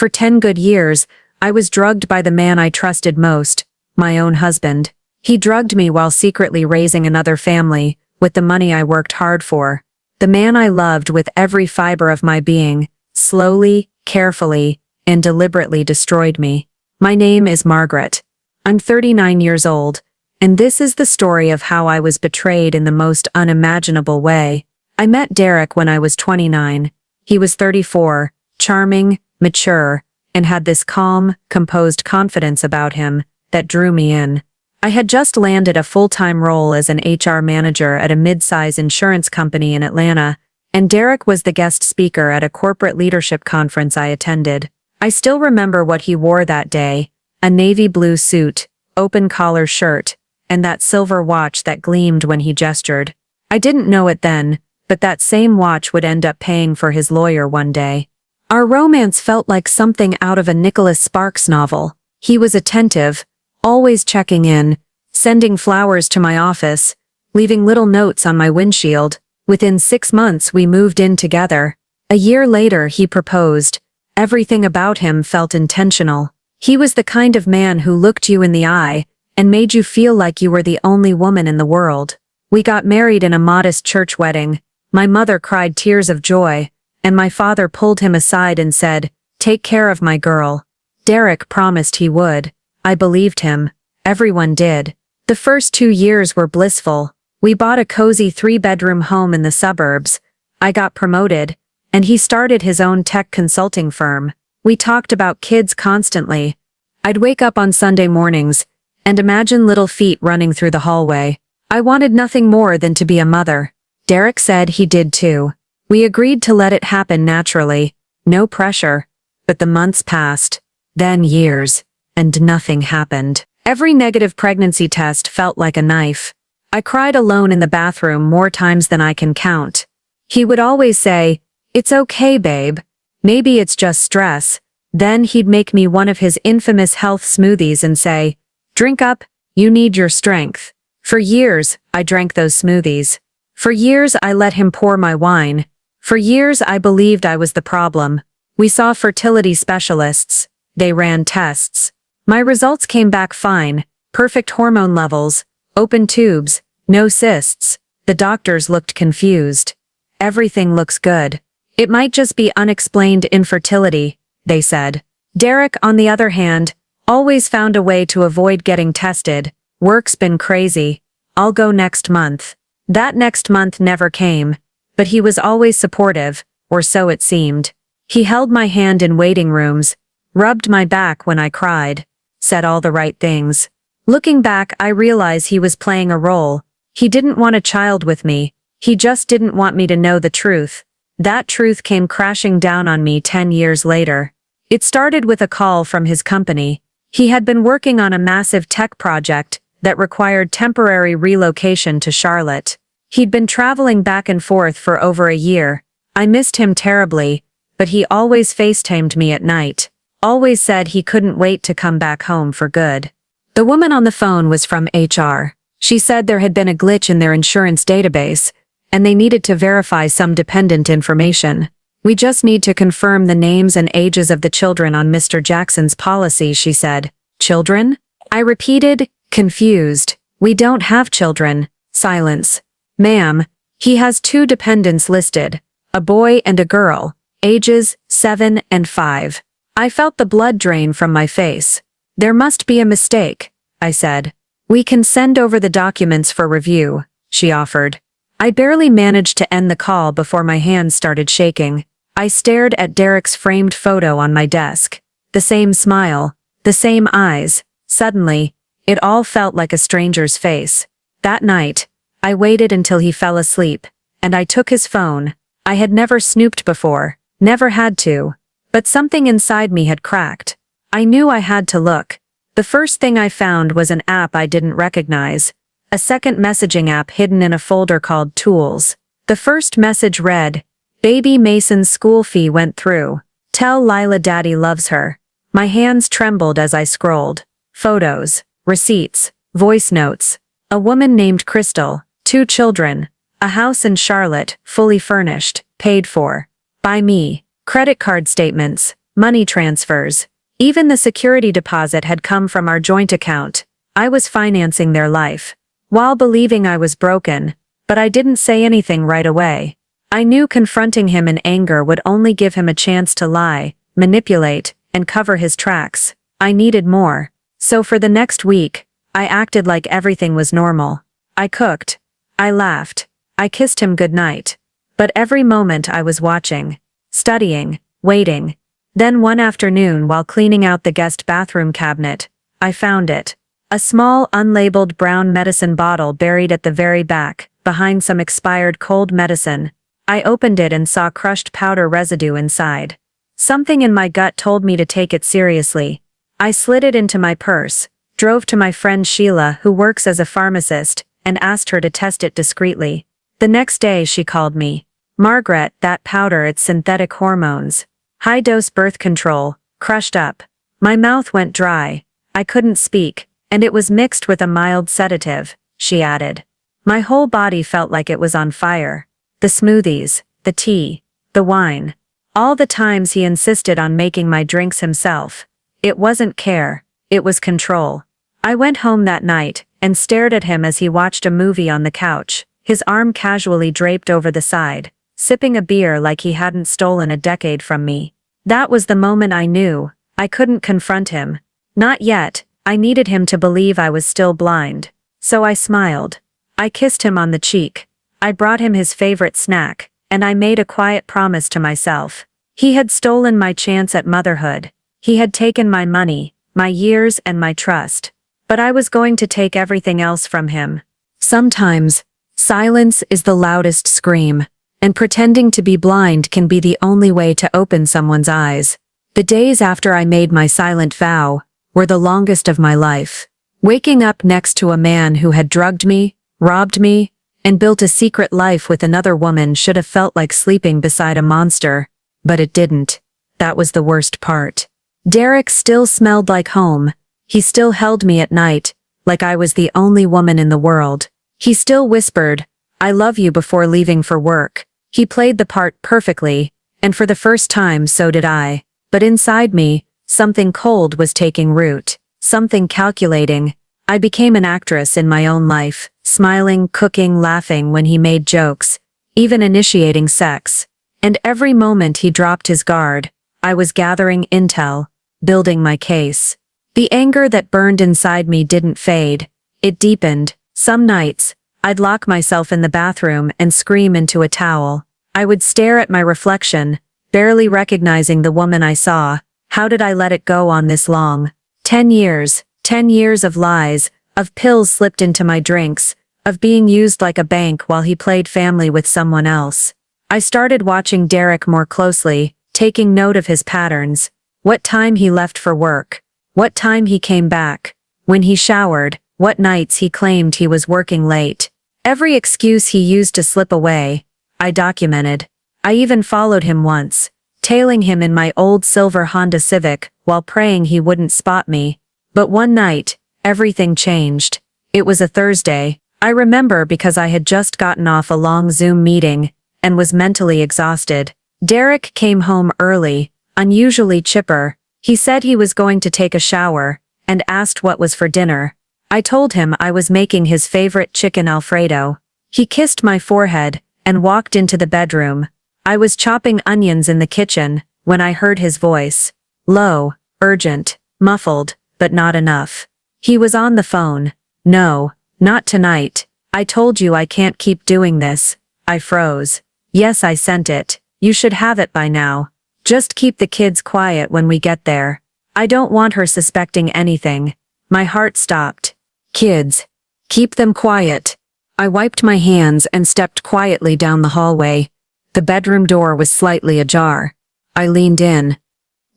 For 10 good years, I was drugged by the man I trusted most, my own husband. He drugged me while secretly raising another family, with the money I worked hard for. The man I loved with every fiber of my being, slowly, carefully, and deliberately destroyed me. My name is Margaret. I'm 39 years old, and this is the story of how I was betrayed in the most unimaginable way. I met Derek when I was 29. He was 34, charming, mature, and had this calm, composed confidence about him that drew me in. I had just landed a full-time role as an HR manager at a mid-size insurance company in Atlanta, and Derek was the guest speaker at a corporate leadership conference I attended. I still remember what he wore that day: a navy blue suit, open collar shirt, and that silver watch that gleamed when he gestured. I didn't know it then, but that same watch would end up paying for his lawyer one day. Our romance felt like something out of a Nicholas Sparks novel. He was attentive, always checking in, sending flowers to my office, leaving little notes on my windshield. Within 6 months we moved in together. A year later he proposed. Everything about him felt intentional. He was the kind of man who looked you in the eye and made you feel like you were the only woman in the world. We got married in a modest church wedding. My mother cried tears of joy, and my father pulled him aside and said, "Take care of my girl." Derek promised he would. I believed him. Everyone did. The first 2 years were blissful. We bought a cozy 3-bedroom home in the suburbs. I got promoted, and he started his own tech consulting firm. We talked about kids constantly. I'd wake up on Sunday mornings and imagine little feet running through the hallway. I wanted nothing more than to be a mother. Derek said he did too. We agreed to let it happen naturally. No pressure. But the months passed, then years, and nothing happened. Every negative pregnancy test felt like a knife. I cried alone in the bathroom more times than I can count. He would always say, "It's okay, babe. Maybe it's just stress." Then he'd make me one of his infamous health smoothies and say, "Drink up, you need your strength." For years, I drank those smoothies. For years, I let him pour my wine. For years, I believed I was the problem. We saw fertility specialists. They ran tests. My results came back fine: perfect hormone levels, open tubes, no cysts. The doctors looked confused. "Everything looks good. It might just be unexplained infertility," they said. Derek, on the other hand, always found a way to avoid getting tested. "Work's been crazy. I'll go next month." That next month never came, but he was always supportive, or so it seemed. He held my hand in waiting rooms, rubbed my back when I cried, said all the right things. Looking back, I realize he was playing a role. He didn't want a child with me. He just didn't want me to know the truth. That truth came crashing down on me 10 years later. It started with a call from his company. He had been working on a massive tech project that required temporary relocation to Charlotte. He'd been traveling back and forth for over a year. I missed him terribly, but he always FaceTimed me at night. Always said he couldn't wait to come back home for good. The woman on the phone was from HR. She said there had been a glitch in their insurance database, and they needed to verify some dependent information. "We just need to confirm the names and ages of the children on Mr. Jackson's policy," she said. "Children?" I repeated, confused. "We don't have children." Silence. "Ma'am, he has 2 dependents listed, a boy and a girl, ages 7 and 5. I felt the blood drain from my face. "There must be a mistake," I said. "We can send over the documents for review," she offered. I barely managed to end the call before my hands started shaking. I stared at Derek's framed photo on my desk. The same smile, the same eyes. Suddenly, it all felt like a stranger's face. That night, I waited until he fell asleep, and I took his phone. I had never snooped before, never had to, but something inside me had cracked. I knew I had to look. The first thing I found was an app I didn't recognize, a second messaging app hidden in a folder called Tools. The first message read, "Baby Mason's school fee went through. Tell Lila Daddy loves her." My hands trembled as I scrolled. Photos, receipts, voice notes. A woman named Crystal, 2 children, a house in Charlotte, fully furnished, paid for by me, credit card statements, money transfers. Even the security deposit had come from our joint account. I was financing their life. While believing I was broken, but I didn't say anything right away. I knew confronting him in anger would only give him a chance to lie, manipulate, and cover his tracks. I needed more. So for the next week, I acted like everything was normal. I cooked. I laughed. I kissed him goodnight. But every moment I was watching, studying, waiting. Then one afternoon while cleaning out the guest bathroom cabinet, I found it. A small unlabeled brown medicine bottle buried at the very back, behind some expired cold medicine. I opened it and saw crushed powder residue inside. Something in my gut told me to take it seriously. I slid it into my purse, drove to my friend Sheila, who works as a pharmacist, and asked her to test it discreetly. The next day she called me. Margaret, that powder, it's synthetic hormones. High-dose birth control, crushed up. My mouth went dry. I couldn't speak, and it was mixed with a mild sedative, she added. My whole body felt like it was on fire. The smoothies, the tea, the wine. All the times he insisted on making my drinks himself. It wasn't care, it was control. I went home that night and stared at him as he watched a movie on the couch, his arm casually draped over the side, sipping a beer like he hadn't stolen a decade from me. That was the moment I knew I couldn't confront him. Not yet. I needed him to believe I was still blind. So I smiled. I kissed him on the cheek. I brought him his favorite snack, and I made a quiet promise to myself. He had stolen my chance at motherhood. He had taken my money, my years, and my trust. But I was going to take everything else from him. Sometimes, silence is the loudest scream, and pretending to be blind can be the only way to open someone's eyes. The days after I made my silent vow were the longest of my life. Waking up next to a man who had drugged me, robbed me, and built a secret life with another woman should have felt like sleeping beside a monster, but it didn't. That was the worst part. Derek still smelled like home. He still held me at night, like I was the only woman in the world. He still whispered, "I love you," before leaving for work. He played the part perfectly, and for the first time so did I. But inside me, something cold was taking root, something calculating. I became an actress in my own life, smiling, cooking, laughing when he made jokes, even initiating sex. And every moment he dropped his guard, I was gathering intel, building my case. The anger that burned inside me didn't fade. It deepened. Some nights, I'd lock myself in the bathroom and scream into a towel. I would stare at my reflection, barely recognizing the woman I saw. How did I let it go on this long? 10 years. 10 years of lies, of pills slipped into my drinks, of being used like a bank while he played family with someone else. I started watching Derek more closely, taking note of his patterns. What time he left for work. What time he came back. When he showered. What nights he claimed he was working late. Every excuse he used to slip away, I documented. I even followed him once, tailing him in my old silver Honda Civic while praying he wouldn't spot me. But one night, everything changed. It was a Thursday. I remember because I had just gotten off a long Zoom meeting and was mentally exhausted. Derek came home early, unusually chipper. He said he was going to take a shower and asked what was for dinner. I told him I was making his favorite chicken Alfredo. He kissed my forehead and walked into the bedroom. I was chopping onions in the kitchen when I heard his voice. Low, urgent, muffled, but not enough. He was on the phone. "No, not tonight. I told you I can't keep doing this." I froze. "Yes, I sent it. You should have it by now. Just keep the kids quiet when we get there. I don't want her suspecting anything." My heart stopped. Kids. Keep them quiet. I wiped my hands and stepped quietly down the hallway. The bedroom door was slightly ajar. I leaned in.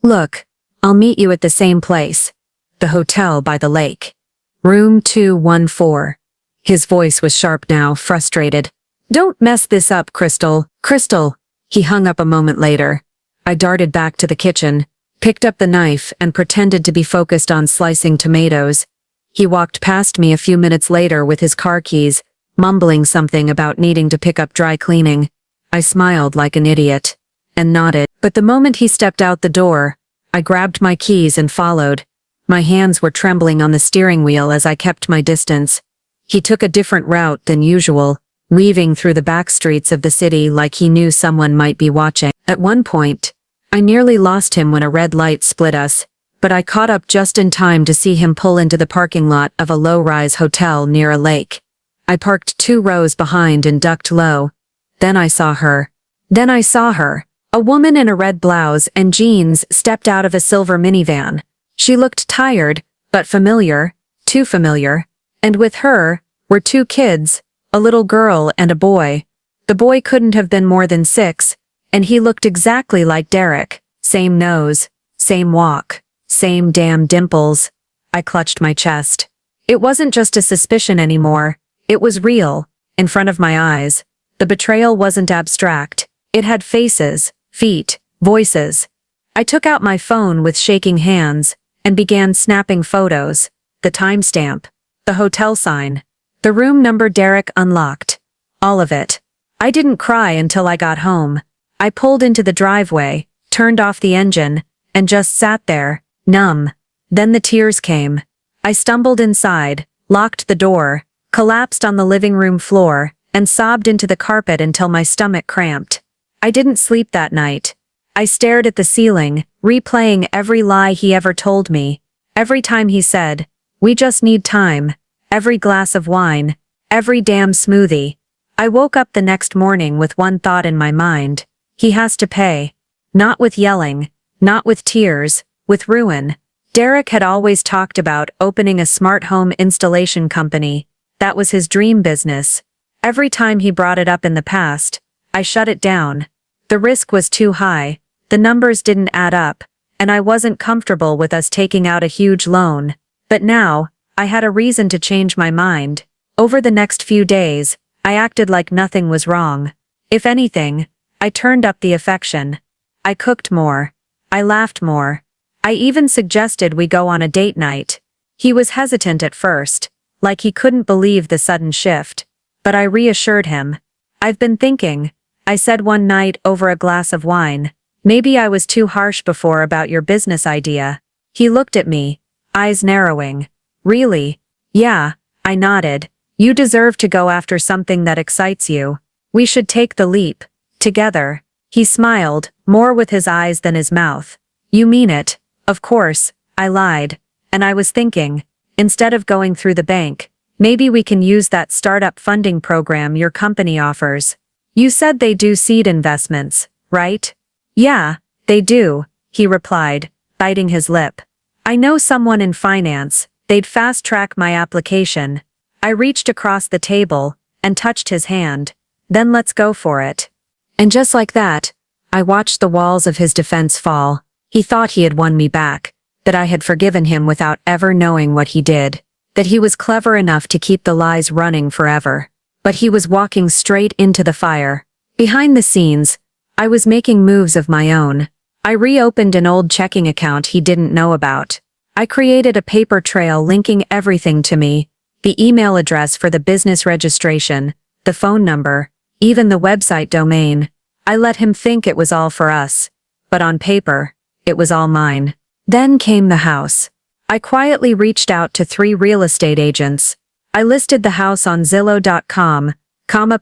"Look, I'll meet you at the same place. The hotel by the lake. Room 214. His voice was sharp now, frustrated. "Don't mess this up, Crystal. Crystal." He hung up a moment later. I darted back to the kitchen, picked up the knife and pretended to be focused on slicing tomatoes. He walked past me a few minutes later with his car keys, mumbling something about needing to pick up dry cleaning. I smiled like an idiot and nodded, but the moment he stepped out the door, I grabbed my keys and followed. My hands were trembling on the steering wheel as I kept my distance. He took a different route than usual, weaving through the back streets of the city like he knew someone might be watching. At one point, I nearly lost him when a red light split us, but I caught up just in time to see him pull into the parking lot of a low-rise hotel near a lake. I parked 2 rows behind and ducked low. Then I saw her. A woman in a red blouse and jeans stepped out of a silver minivan. She looked tired, but familiar, too familiar. And with her were 2 kids, a little girl and a boy. The boy couldn't have been more than 6, and he looked exactly like Derek. Same nose, same walk, same damn dimples. I clutched my chest. It wasn't just a suspicion anymore. It was real, in front of my eyes. The betrayal wasn't abstract. It had faces, feet, voices. I took out my phone with shaking hands and began snapping photos. The timestamp, the hotel sign, the room number Derek unlocked. All of it. I didn't cry until I got home. I pulled into the driveway, turned off the engine, and just sat there, numb. Then the tears came. I stumbled inside, locked the door, collapsed on the living room floor, and sobbed into the carpet until my stomach cramped. I didn't sleep that night. I stared at the ceiling, replaying every lie he ever told me. Every time he said, "We just need time." Every glass of wine. Every damn smoothie. I woke up the next morning with one thought in my mind. He has to pay. Not with yelling. Not with tears. With ruin. Derek had always talked about opening a smart home installation company. That was his dream business. Every time he brought it up in the past, I shut it down. The risk was too high, the numbers didn't add up, and I wasn't comfortable with us taking out a huge loan. But now, I had a reason to change my mind. Over the next few days, I acted like nothing was wrong. If anything, I turned up the affection. I cooked more. I laughed more. I even suggested we go on a date night. He was hesitant at first, like he couldn't believe the sudden shift. But I reassured him. "I've been thinking," I said one night over a glass of wine. "Maybe I was too harsh before about your business idea." He looked at me, eyes narrowing. "Really?" "Yeah," I nodded. "You deserve to go after something that excites you. We should take the leap. Together." He smiled, more with his eyes than his mouth. "You mean it?" "Of course," I lied. "And I was thinking, instead of going through the bank, maybe we can use that startup funding program your company offers. You said they do seed investments, right?" "Yeah, they do," he replied, biting his lip. "I know someone in finance. They'd fast-track my application." I reached across the table and touched his hand. "Then let's go for it." And just like that, I watched the walls of his defense fall. He thought he had won me back, that I had forgiven him without ever knowing what he did, that he was clever enough to keep the lies running forever. But he was walking straight into the fire. Behind the scenes, I was making moves of my own. I reopened an old checking account he didn't know about. I created a paper trail linking everything to me, the email address for the business registration, the phone number, even the website domain. I let him think it was all for us. But on paper, it was all mine. Then came the house. I quietly reached out to 3 real estate agents. I listed the house on Zillow.com,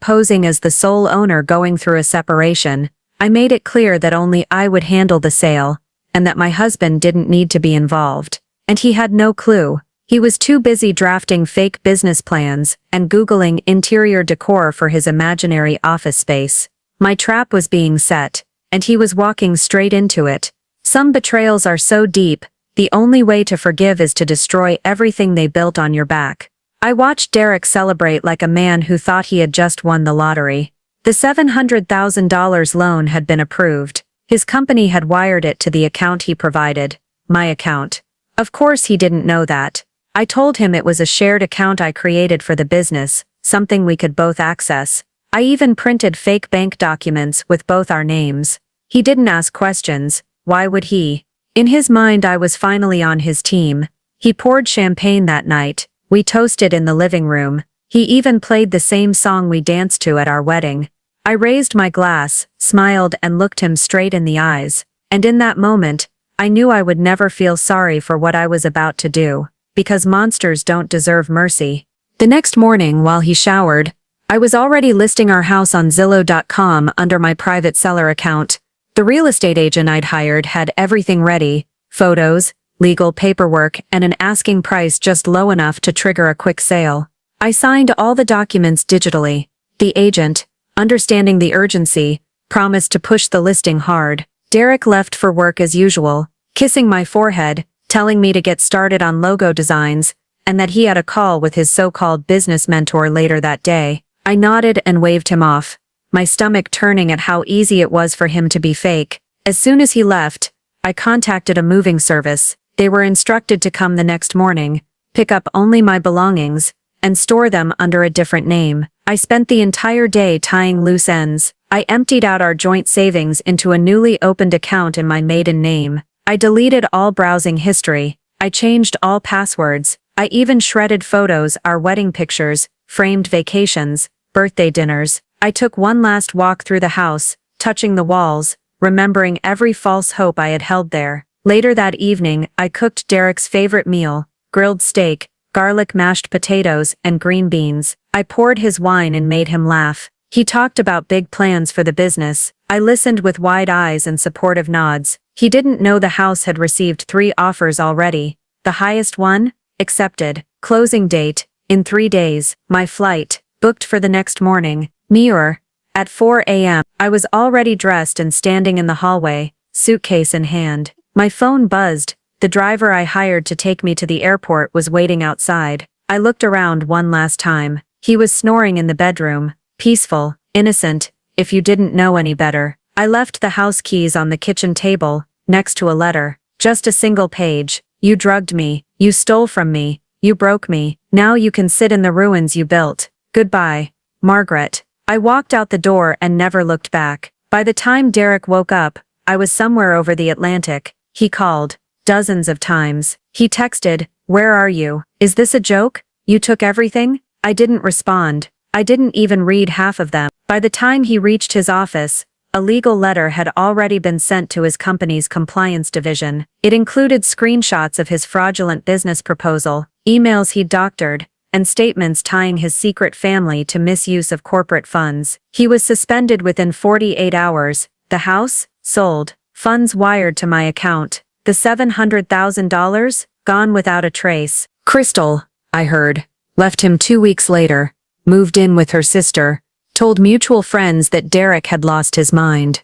posing as the sole owner going through a separation. I made it clear that only I would handle the sale, and that my husband didn't need to be involved. And he had no clue. He was too busy drafting fake business plans and Googling interior decor for his imaginary office space. My trap was being set, and he was walking straight into it. Some betrayals are so deep, the only way to forgive is to destroy everything they built on your back. I watched Derek celebrate like a man who thought he had just won the lottery. The $700,000 loan had been approved. His company had wired it to the account he provided, my account. Of course he didn't know that. I told him it was a shared account I created for the business, something we could both access. I even printed fake bank documents with both our names. He didn't ask questions. Why would he? In his mind I was finally on his team. He poured champagne that night. We toasted in the living room. He even played the same song we danced to at our wedding. I raised my glass, smiled and looked him straight in the eyes. And in that moment, I knew I would never feel sorry for what I was about to do, because monsters don't deserve mercy. The next morning, while he showered, I was already listing our house on Zillow.com under my private seller account. The real estate agent I'd hired had everything ready: photos, legal paperwork, and an asking price just low enough to trigger a quick sale. I signed all the documents digitally. The agent, understanding the urgency, promised to push the listing hard. Derek left for work as usual, kissing my forehead, telling me to get started on logo designs, and that he had a call with his so-called business mentor later that day. I nodded and waved him off, my stomach turning at how easy it was for him to be fake. As soon as he left, I contacted a moving service. They were instructed to come the next morning, pick up only my belongings, and store them under a different name. I spent the entire day tying loose ends. I emptied out our joint savings into a newly opened account in my maiden name. I deleted all browsing history. I changed all passwords. I even shredded photos, our wedding pictures, framed vacations, birthday dinners. I took one last walk through the house, touching the walls, remembering every false hope I had held there. Later that evening, I cooked Derek's favorite meal: grilled steak, garlic mashed potatoes, and green beans. I poured his wine and made him laugh. He talked about big plans for the business. I listened with wide eyes and supportive nods. He didn't know the house had received 3 offers already. The highest one? Accepted. Closing date: in 3 days. My flight, booked for the next morning. Mirror. At 4 a.m., I was already dressed and standing in the hallway, suitcase in hand. My phone buzzed. The driver I hired to take me to the airport was waiting outside. I looked around one last time. He was snoring in the bedroom. Peaceful, innocent, if you didn't know any better. I left the house keys on the kitchen table, next to a letter. Just a single page. You drugged me. You stole from me. You broke me. Now you can sit in the ruins you built. Goodbye, Margaret. I walked out the door and never looked back. By the time Derek woke up, I was somewhere over the Atlantic. He called. Dozens of times. He texted, "Where are you? Is this a joke? You took everything?" I didn't respond. I didn't even read half of them. By the time he reached his office, a legal letter had already been sent to his company's compliance division. It included screenshots of his fraudulent business proposal, emails he'd doctored, and statements tying his secret family to misuse of corporate funds. He was suspended within 48 hours. The house? Sold. Funds wired to my account. The $700,000? Gone without a trace. Crystal, I heard, left him 2 weeks later, moved in with her sister, told mutual friends that Derek had lost his mind.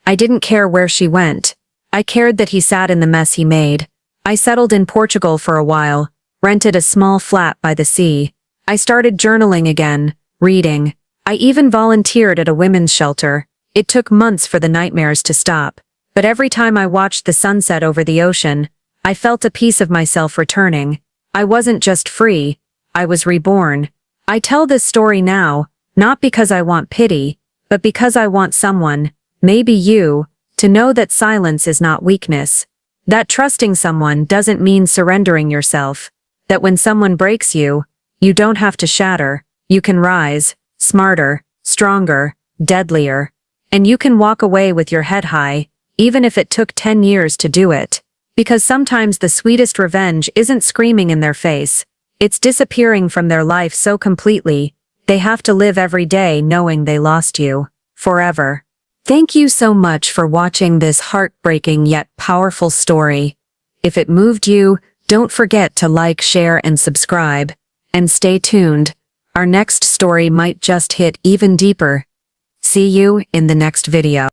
I didn't care where she went. I cared that he sat in the mess he made. I settled in Portugal for a while, rented a small flat by the sea. I started journaling again, reading. I even volunteered at a women's shelter. It took months for the nightmares to stop, but every time I watched the sunset over the ocean, I felt a piece of myself returning. I wasn't just free, I was reborn. I tell this story now, not because I want pity, but because I want someone, maybe you, to know that silence is not weakness. That trusting someone doesn't mean surrendering yourself. That when someone breaks you, you don't have to shatter. You can rise, smarter, stronger, deadlier. And you can walk away with your head high, even if it took 10 years to do it. Because sometimes the sweetest revenge isn't screaming in their face. It's disappearing from their life so completely, they have to live every day knowing they lost you. Forever. Thank you so much for watching this heartbreaking yet powerful story. If it moved you, don't forget to like, share, and subscribe. And stay tuned. Our next story might just hit even deeper. See you in the next video.